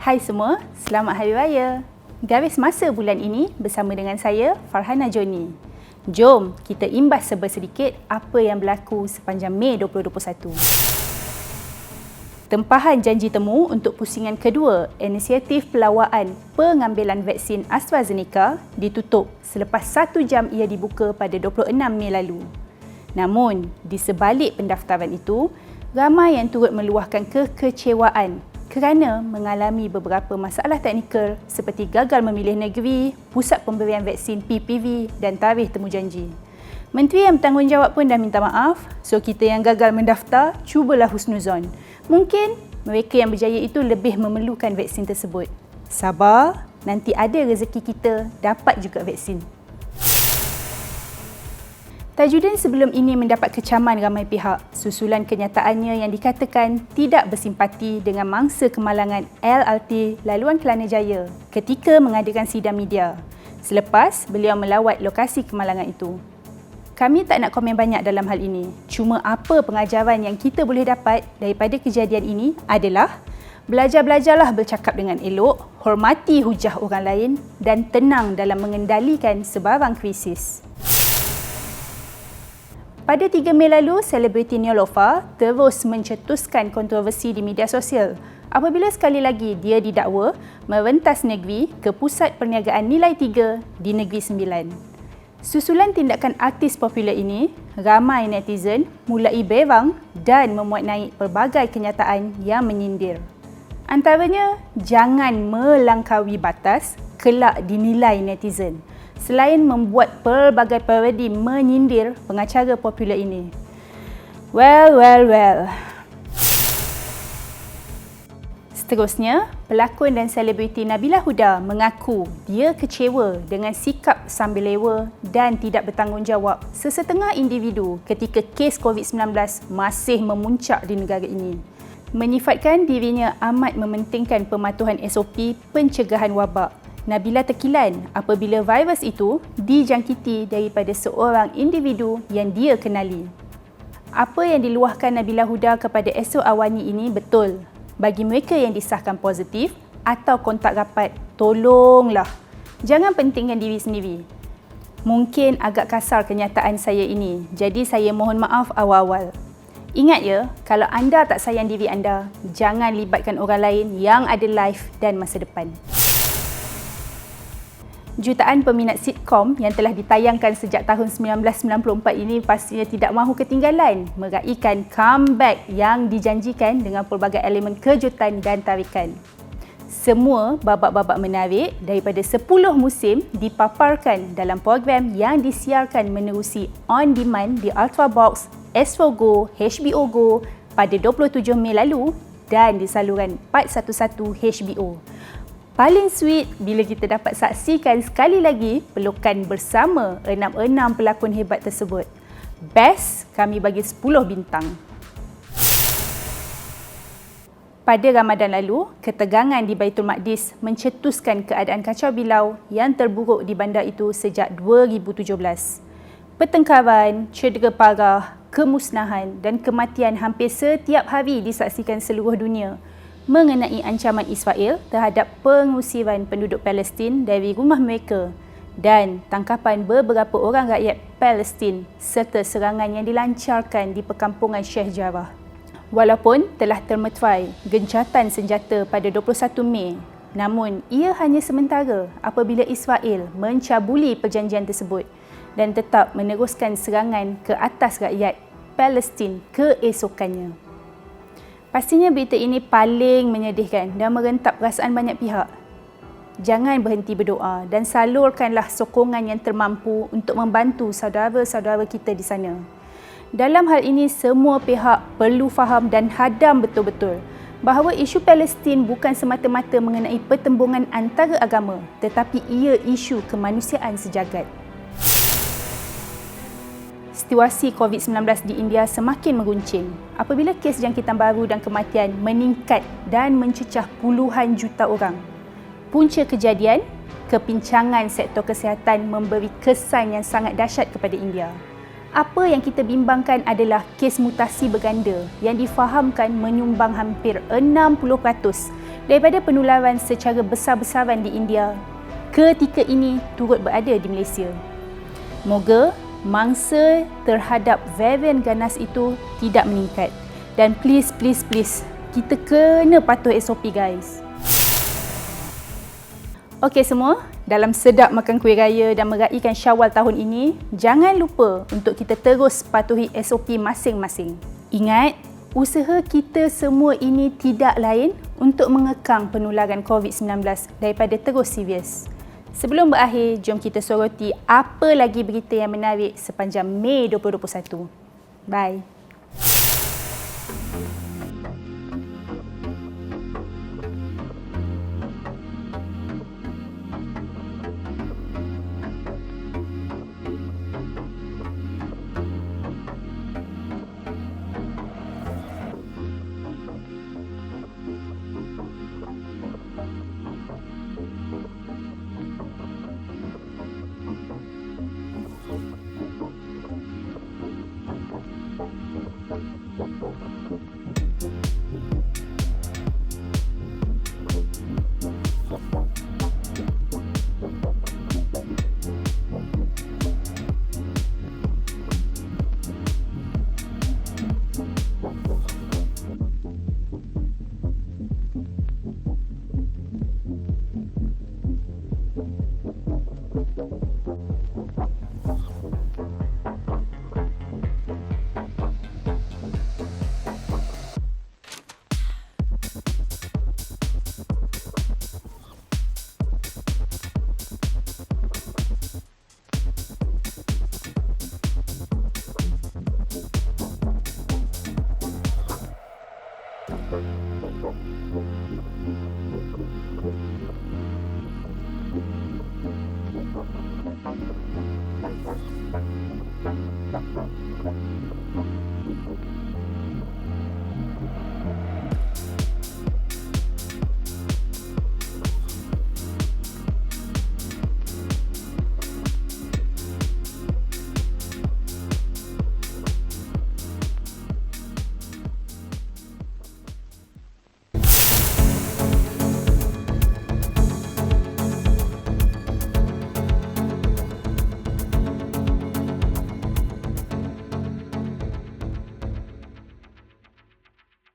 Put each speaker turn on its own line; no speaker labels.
Hai semua, selamat Hari Raya. Garis masa bulan ini bersama dengan saya, Farhana Joni. Jom kita imbas sedikit apa yang berlaku sepanjang Mei 2021. Tempahan janji temu untuk pusingan kedua inisiatif pelawaan pengambilan vaksin AstraZeneca ditutup selepas 1 jam ia dibuka pada 26 Mei lalu. Namun, di sebalik pendaftaran itu, ramai yang turut meluahkan kekecewaan kerana mengalami beberapa masalah teknikal seperti gagal memilih negeri, pusat pemberian vaksin PPV dan tarikh temu janji. Menteri yang bertanggungjawab pun dah minta maaf, so kita yang gagal mendaftar, cubalah husnuzon. Mungkin mereka yang berjaya itu lebih memerlukan vaksin tersebut. Sabar, nanti ada rezeki kita dapat juga vaksin. Tajudin sebelum ini mendapat kecaman ramai pihak susulan kenyataannya yang dikatakan tidak bersimpati dengan mangsa kemalangan LRT Laluan Kelana Jaya ketika mengadakan sidang media selepas beliau melawat lokasi kemalangan itu. Kami tak nak komen banyak dalam hal ini. Cuma apa pengajaran yang kita boleh dapat daripada kejadian ini adalah belajar-belajarlah bercakap dengan elok, hormati hujah orang lain dan tenang dalam mengendalikan sebarang krisis. Pada 3 Mei lalu, selebriti Neelofa terus mencetuskan kontroversi di media sosial apabila sekali lagi dia didakwa merentas negeri ke pusat perniagaan nilai 3 di Negeri Sembilan. Susulan tindakan artis popular ini, ramai netizen mulai berang dan memuat naik pelbagai kenyataan yang menyindir. Antaranya, jangan melangkaui batas, kelak dinilai netizen. Selain membuat pelbagai parodi menyindir pengacara popular ini. Well. Seterusnya, pelakon dan selebriti Nabila Huda mengaku dia kecewa dengan sikap sambil lewa dan tidak bertanggungjawab sesetengah individu ketika kes COVID-19 masih memuncak di negara ini. Menyifatkan dirinya amat mementingkan pematuhan SOP pencegahan wabak. Nabila terkilan apabila virus itu dijangkiti daripada seorang individu yang dia kenali. Apa yang diluahkan Nabila Huda kepada Esok Awani ini betul. Bagi mereka yang disahkan positif atau kontak rapat, tolonglah. Jangan pentingkan diri sendiri. Mungkin agak kasar kenyataan saya ini, jadi saya mohon maaf awal-awal. Ingat ya, kalau anda tak sayang diri anda, jangan libatkan orang lain yang ada life dan masa depan. Jutaan peminat sitcom yang telah ditayangkan sejak tahun 1994 ini pastinya tidak mahu ketinggalan meraikan comeback yang dijanjikan dengan pelbagai elemen kejutan dan tarikan. Semua babak-babak menarik daripada 10 musim dipaparkan dalam program yang disiarkan menerusi on demand di Ultrabox, S4 Go, HBO Go pada 27 Mei lalu dan di saluran 411 HBO. Paling sweet bila kita dapat saksikan sekali lagi pelukan bersama 6 pelakon hebat tersebut. Best, kami bagi 10 bintang. Pada Ramadan lalu, ketegangan di Baitul Maqdis mencetuskan keadaan kacau bilau yang terburuk di bandar itu sejak 2017. Pertengkaran, cedera parah, kemusnahan dan kematian hampir setiap hari disaksikan seluruh dunia mengenai ancaman Israel terhadap pengusiran penduduk Palestin dari rumah mereka dan tangkapan beberapa orang rakyat Palestin serta serangan yang dilancarkan di perkampungan Sheikh Jarrah. Walaupun telah termeterai gencatan senjata pada 21 Mei, namun ia hanya sementara apabila Israel mencabuli perjanjian tersebut dan tetap meneruskan serangan ke atas rakyat Palestin keesokannya. Pastinya berita ini paling menyedihkan dan merentap perasaan banyak pihak. Jangan berhenti berdoa dan salurkanlah sokongan yang termampu untuk membantu saudara-saudara kita di sana. Dalam hal ini, semua pihak perlu faham dan hadam betul-betul bahawa isu Palestin bukan semata-mata mengenai pertembungan antara agama, tetapi ia isu kemanusiaan sejagat. Situasi COVID-19 di India semakin mengguncing apabila kes jangkitan baru dan kematian meningkat dan mencecah puluhan juta orang. Punca kejadian, kepincangan sektor kesihatan memberi kesan yang sangat dahsyat kepada India. Apa yang kita bimbangkan adalah kes mutasi berganda yang difahamkan menyumbang hampir 60% daripada penularan secara besar-besaran di India ketika ini turut berada di Malaysia. Moga mangsa terhadap varian ganas itu tidak meningkat. Dan please, kita kena patuh SOP guys. Okey semua, dalam sedap makan kuih raya dan meraihkan Syawal tahun ini, jangan lupa untuk kita terus patuhi SOP masing-masing. Ingat, usaha kita semua ini tidak lain untuk mengekang penularan COVID-19 daripada terus serius. Sebelum berakhir, jom kita soroti apa lagi berita yang menarik sepanjang Mei 2021. Bye.